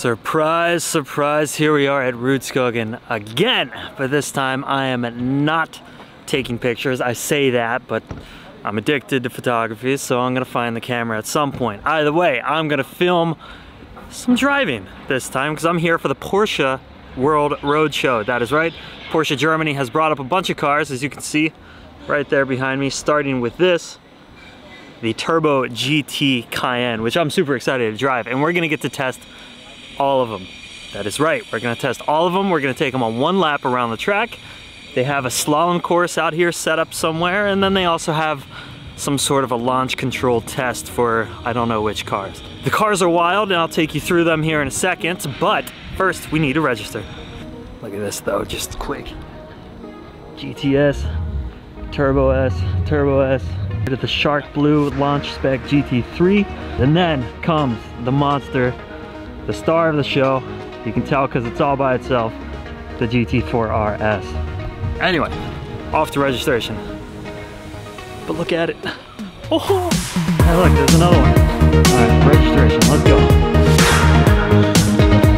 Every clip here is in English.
Surprise, surprise, here we are at Roadshow again, but this time I am not taking pictures. I say that, but I'm addicted to photography, so I'm gonna find the camera at some point. Either way, I'm gonna film some driving this time because I'm here for the Porsche World Roadshow. That is right, Porsche Germany has brought up a bunch of cars, as you can see right there behind me, starting with this, the Turbo GT Cayenne, which I'm super excited to drive, and we're gonna get to test all of them. That is right, we're gonna test all of them. We're gonna take them on one lap around the track. They have a slalom course out here set up somewhere, and then they also have some sort of a launch control test for I don't know which cars. The cars are wild, and I'll take you through them here in a second, but first we need to register. Look at this though, just quick. GTS, Turbo S, Turbo S. The Shark Blue Launch Spec GT3, and then comes the monster, the star of the show. You can tell because it's all by itself, the GT4RS. Anyway, off to registration. But look at it. Oh, hey, look, there's another one. All right, registration, let's go.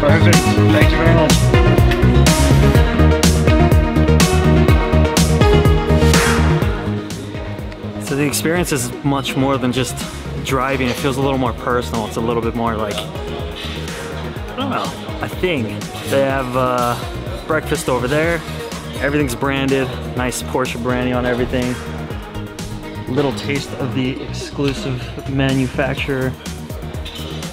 Perfect, thank you very much. So the experience is much more than just driving. It feels a little more personal. It's a little bit more like, I don't know, a thing. They have breakfast over there. Everything's branded. Nice Porsche branding on everything. Little taste of the exclusive manufacturer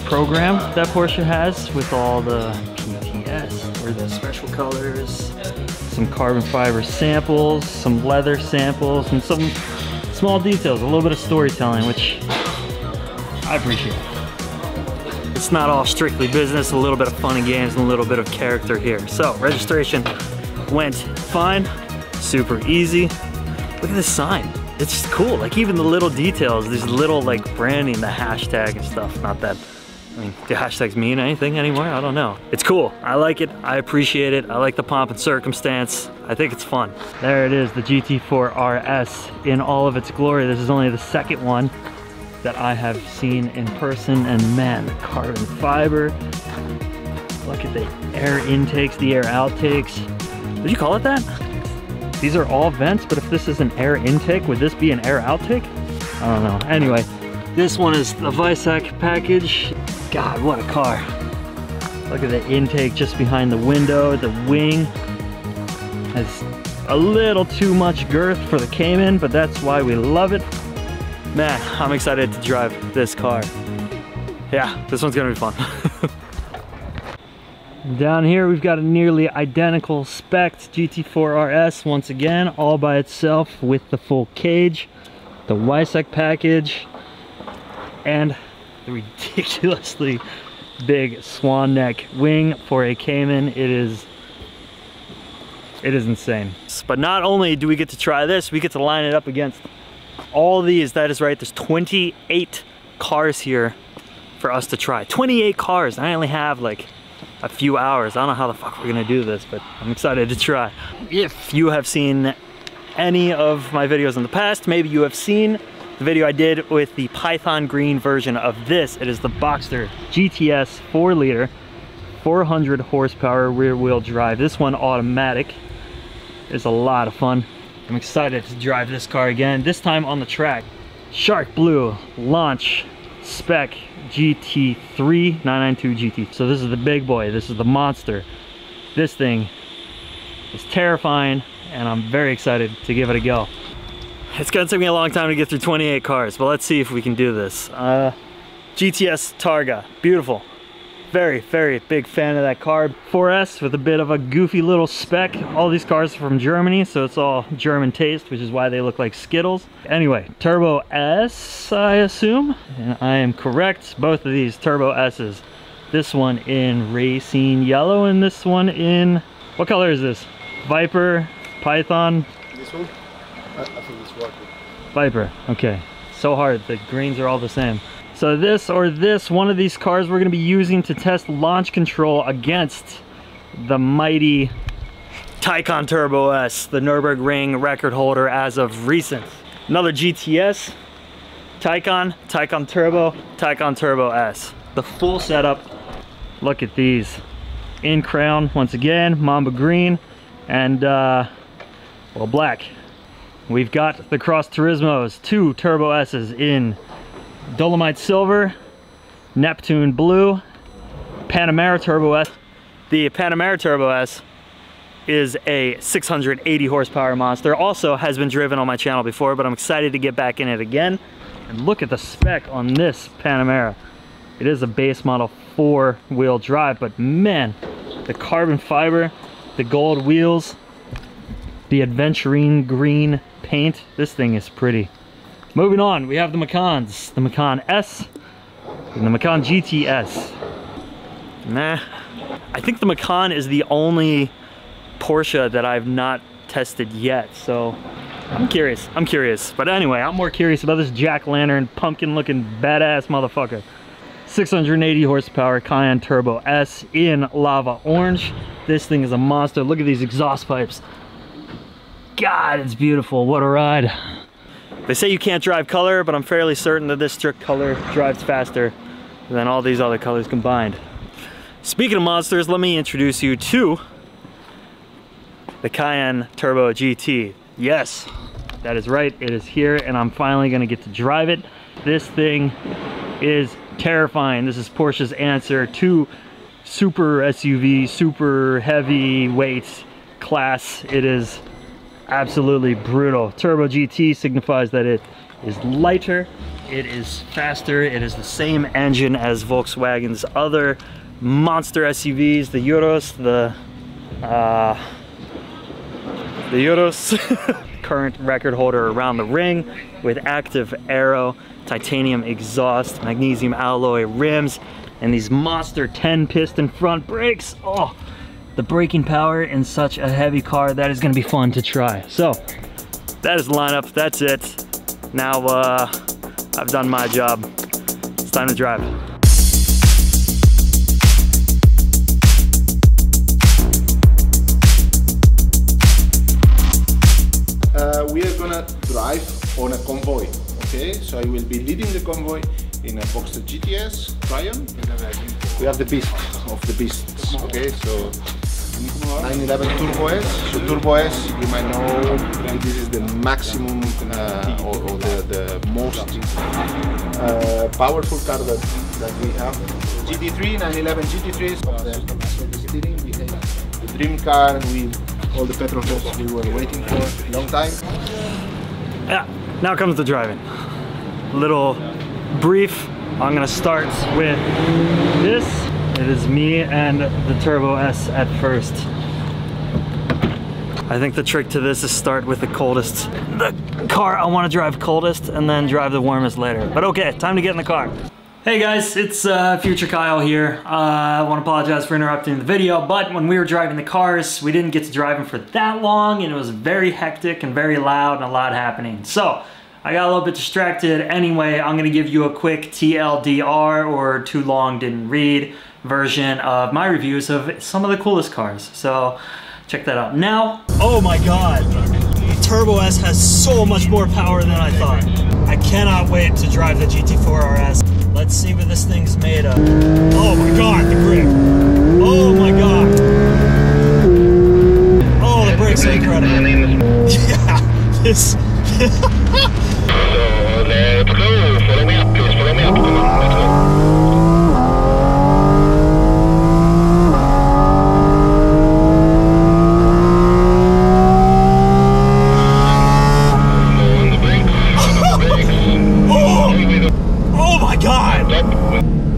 program that Porsche has with all the PTS or the special colors, some carbon fiber samples, some leather samples, and some small details, a little bit of storytelling, which I appreciate. It's not all strictly business, a little bit of fun and games and a little bit of character here. So registration went fine, super easy. Look at this sign, it's just cool. Like even the little details, these little like branding, the hashtag and stuff. Not that, I mean, do hashtags mean anything anymore? I don't know. It's cool, I like it, I appreciate it. I like the pomp and circumstance. I think it's fun. There it is, the GT4RS in all of its glory. This is only the second one that I have seen in person, and man, the carbon fiber. Look at the air intakes, the air outtakes. Would you call it that? These are all vents, but if this is an air intake, would this be an air outtake? I don't know. Anyway, this one is the Weissach package. God, what a car. Look at the intake just behind the window. The wing has a little too much girth for the Cayman, but that's why we love it. Man, I'm excited to drive this car. Yeah, this one's gonna be fun. Down here we've got a nearly identical spec GT4RS once again, all by itself with the full cage, the Weissach package, and the ridiculously big swan neck wing for a Cayman. It is insane. But not only do we get to try this, we get to line it up against all these. That is right, there's 28 cars here for us to try. 28 cars. I only have like a few hours. I don't know how the fuck we're gonna do this, but I'm excited to try. If you have seen any of my videos in the past, maybe you have seen the video I did with the Python green version of this. It is the Boxster GTS 4-liter, 400 horsepower rear wheel drive. This one automatic. It's a lot of fun. I'm excited to drive this car again, this time on the track. Shark Blue Launch Spec GT3 992 GT. So this is the big boy, this is the monster. This thing is terrifying, and I'm very excited to give it a go. It's gonna take me a long time to get through 28 cars, but let's see if we can do this. GTS Targa, beautiful. Very, very big fan of that car. 4S with a bit of a goofy little spec. All these cars are from Germany, so it's all German taste, which is why they look like Skittles. Anyway, Turbo S, I assume, and I am correct. Both of these Turbo S's. This one in racing yellow, and this one in, what color is this? Viper, Python? This one? I think it's Viper. Viper, okay. So hard, the greens are all the same. So this or this, one of these cars we're gonna be using to test launch control against the mighty Cayenne Turbo S, the Nürburgring record holder as of recent. Another GTS, Cayenne Turbo S. The full setup, Look at these. In crown, once again, Mamba green, and well, black. We've got the Cross Turismos, 2 Turbo S's in Dolomite Silver, Neptune Blue, Panamera Turbo S. The Panamera Turbo S is a 680 horsepower monster. Also has been driven on my channel before, but I'm excited to get back in it again. And look at the spec on this Panamera. It is a base model 4-wheel drive, but man, the carbon fiber, the gold wheels, the aventurine green paint, this thing is pretty. Moving on, we have the Macans, the Macan S and the Macan GTS. Nah, I think the Macan is the only Porsche that I've not tested yet, so I'm curious. But anyway, I'm more curious about this jack-lantern, pumpkin-looking badass motherfucker. 680 horsepower Cayenne Turbo S in lava orange. This thing is a monster. Look at these exhaust pipes. God, it's beautiful. What a ride. They say you can't drive color, but I'm fairly certain that this strict color drives faster than all these other colors combined. Speaking of monsters, let me introduce you to the Cayenne Turbo GT. Yes, that is right, it is here, and I'm finally gonna get to drive it. This thing is terrifying. This is Porsche's answer to super SUV, super heavyweight class. It is absolutely brutal. Turbo GT signifies that it is lighter, it is faster, it is the same engine as Volkswagen's other monster SUVs, the Euros, the Euros. Current record holder around the ring with active aero, titanium exhaust, magnesium alloy rims, and these monster 10-piston front brakes. Oh, the braking power in such a heavy car, that is gonna be fun to try. So, that is the lineup, that's it. Now, I've done my job. It's time to drive. We are gonna drive on a convoy, okay? So I will be leading the convoy in a Boxster GTS Tryon. We have the beast of the beasts, okay? So 911 Turbo S. So Turbo S, you might know, this is the maximum or the most powerful car that we have. GT3, 911 GT3s of the steering. We have the dream car with all the petrol heads we were waiting for a long time. Yeah, now comes the driving. Little brief. I'm gonna start with this. It is me and the Turbo S at first. I think the trick to this is start with the coldest. The car I want to drive coldest and then drive the warmest later. But okay, time to get in the car. Hey guys, it's Future Kyle here. I want to apologize for interrupting the video, but when we were driving the cars, we didn't get to drive them for that long, and it was very hectic and very loud and a lot happening. So I got a little bit distracted. Anyway, I'm gonna give you a quick TLDR, or too long didn't read, version of my reviews of some of the coolest cars. So check that out. Now, oh my God, the Turbo S has so much more power than I thought. I cannot wait to drive the GT4RS. Let's see what this thing's made of. Oh my God, the grip. Oh my God. Oh, the brakes are incredible. Yeah, this. So let's go. Follow me up, please. Follow me up. Come on, let's go.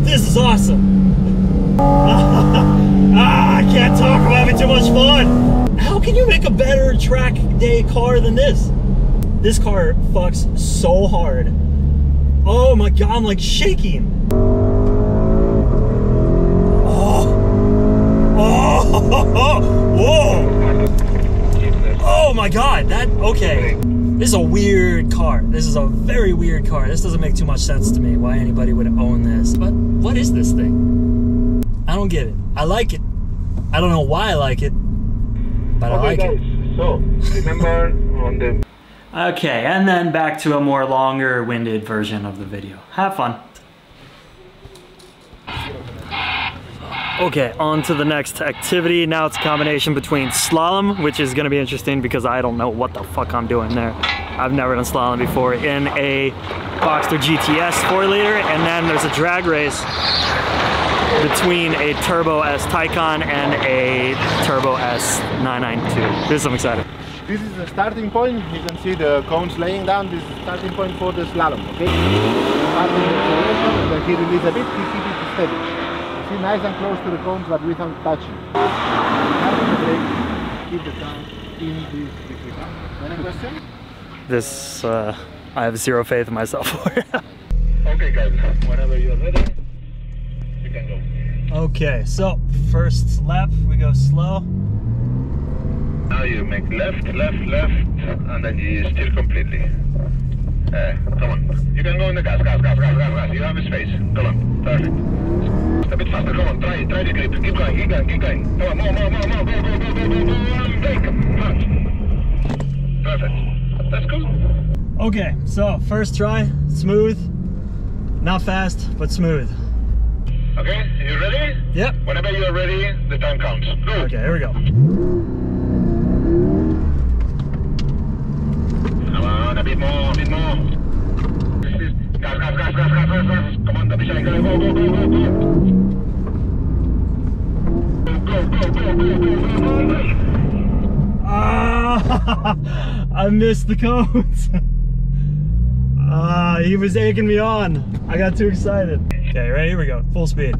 This is awesome. I can't talk, I'm having too much fun. How can you make a better track day car than this? This car fucks so hard. Oh my God, I'm like shaking. Oh, whoa. Oh my God, okay. This is a weird car. This is a very weird car. This doesn't make too much sense to me why anybody would own this. But what is this thing? I don't get it. I like it. I don't know why I like it, but I like it. So, remember on the... Okay, and then back to a more longer-winded version of the video. Have fun. Okay, on to the next activity. Now it's a combination between slalom, which is gonna be interesting because I don't know what the fuck I'm doing there. I've never done slalom before, in a Boxster GTS 4-liter, and then there's a drag race between a Turbo S Taycan and a Turbo S 992. This is I'm excited. This is the starting point. You can see the cones laying down. This is the starting point for the slalom, okay? Starting the acceleration, and then he release a bit, he keep it steady. See, nice and close to the cones, but without touching. Starting the brake, keep the car in this equilibrium. Any question? This, I have zero faith in myself for. Okay, guys, whenever you're ready, you can go. Okay, so first lap, we go slow. Now you make left, and then you steer completely. Come on. You can go in the gas. You have a space. Come on. Perfect. A bit faster. Come on. Try the grip. Keep going. Come on. More. Go. And brake. Fast. Perfect. That's cool. Okay, so first try, smooth. Not fast, but smooth. Okay, you ready? Yep. Whenever you're ready, the time counts. Go. Okay, here we go. Come on, a bit more. Gas. Come on, don't be shy. Go. Go. Ah, I missed the cones. He was egging me on. I got too excited. Okay, ready? Here we go. Full speed.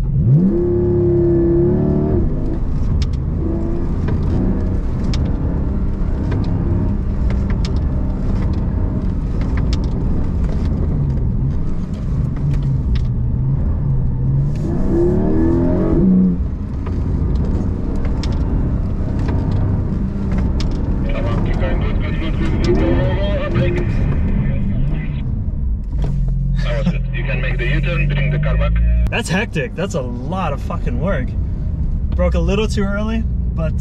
That's hectic. That's a lot of fucking work. Broke a little too early, but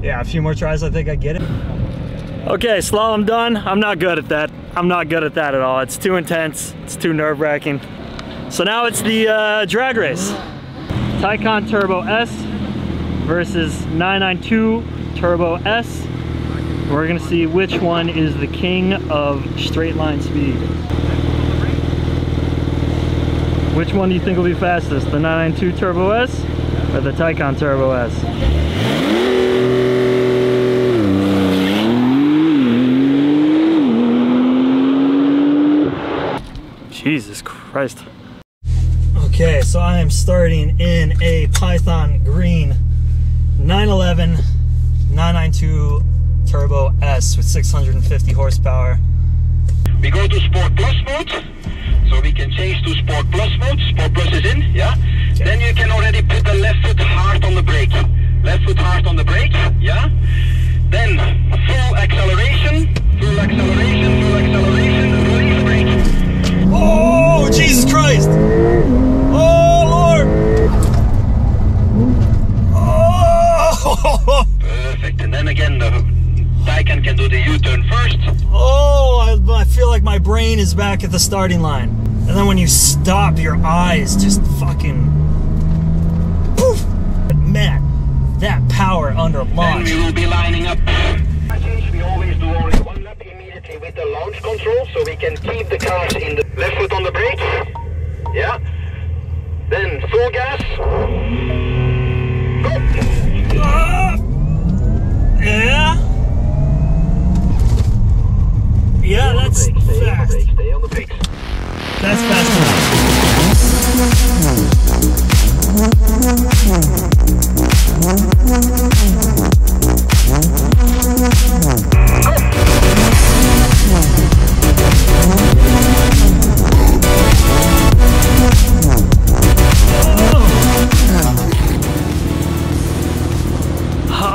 yeah, a few more tries, I think I get it. Okay, slalom done. I'm not good at that. I'm not good at that at all. It's too intense. It's too nerve-wracking. So now it's the drag race. Taycan Turbo S versus 992 Turbo S. We're gonna see which one is the king of straight line speed. Which one do you think will be fastest? The 992 Turbo S or the Taycan Turbo S? Jesus Christ. Okay, so I am starting in a Python green 911 992 Turbo S with 650 horsepower. We go to Sport Plus mode, so we can change to Sport Plus mode. Sport Plus is in, yeah? Okay. Then you can already put the left foot hard on the brake. Left foot hard on the brake, yeah? Then full acceleration, release brake. Oh, Jesus Christ! Oh, Lord! Oh! Perfect, and then again the Taycan can do the U-turn first. Oh, I feel like my brain is back at the starting line. And then when you stop, your eyes just fucking poof! Man, that power under launch. Then we will be lining up. We always do only one lap immediately with the launch control, so we can keep the cars in the left foot on the brake. Yeah. Then full gas. Go. Yeah. Yeah, that's fast. Stay on the brakes. That's fast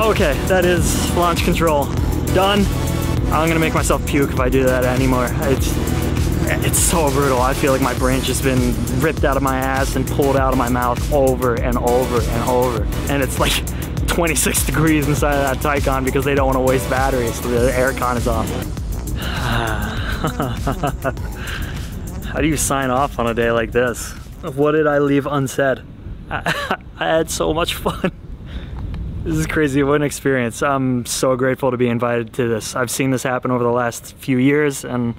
Okay, that is launch control done. I'm gonna make myself puke if I do that anymore. It's so brutal. I feel like my brain's just been ripped out of my ass and pulled out of my mouth over and over and over. And it's like 26 degrees inside of that Taycan because they don't want to waste batteries, so the aircon is off. How do you sign off on a day like this? What did I leave unsaid? I had so much fun. This is crazy, what an experience. I'm so grateful to be invited to this. I've seen this happen over the last few years, and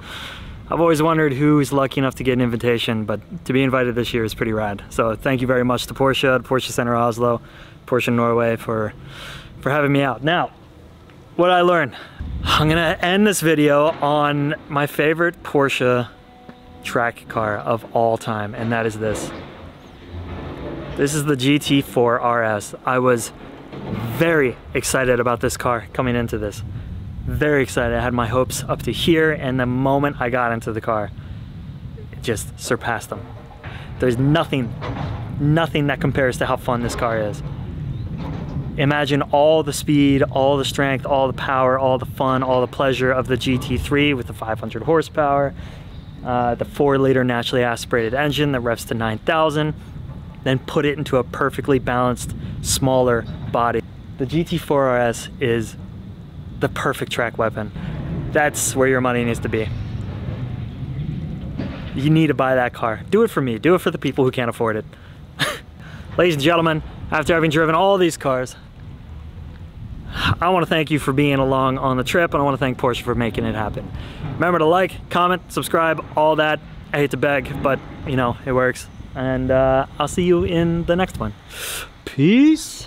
I've always wondered who's lucky enough to get an invitation, but to be invited this year is pretty rad. So thank you very much to Porsche, Porsche Center Oslo, Porsche Norway for having me out. Now, what did I learn? I'm gonna end this video on my favorite Porsche track car of all time, and that is this. This is the GT4RS. I was very excited about this car coming into this. Very excited. I had my hopes up to here, and the moment I got into the car, it just surpassed them. There's nothing that compares to how fun this car is. Imagine all the speed, all the strength, all the power, all the fun, all the pleasure of the GT3 with the 500 horsepower, the 4-liter naturally aspirated engine that revs to 9,000, then put it into a perfectly balanced, smaller body. The GT4RS is the perfect track weapon. That's where your money needs to be. You need to buy that car. Do it for me. Do it for the people who can't afford it. Ladies and gentlemen, after having driven all these cars, I want to thank you for being along on the trip, and I want to thank Porsche for making it happen. Remember to like, comment, subscribe, all that. I hate to beg, but you know, it works. And I'll see you in the next one. Peace.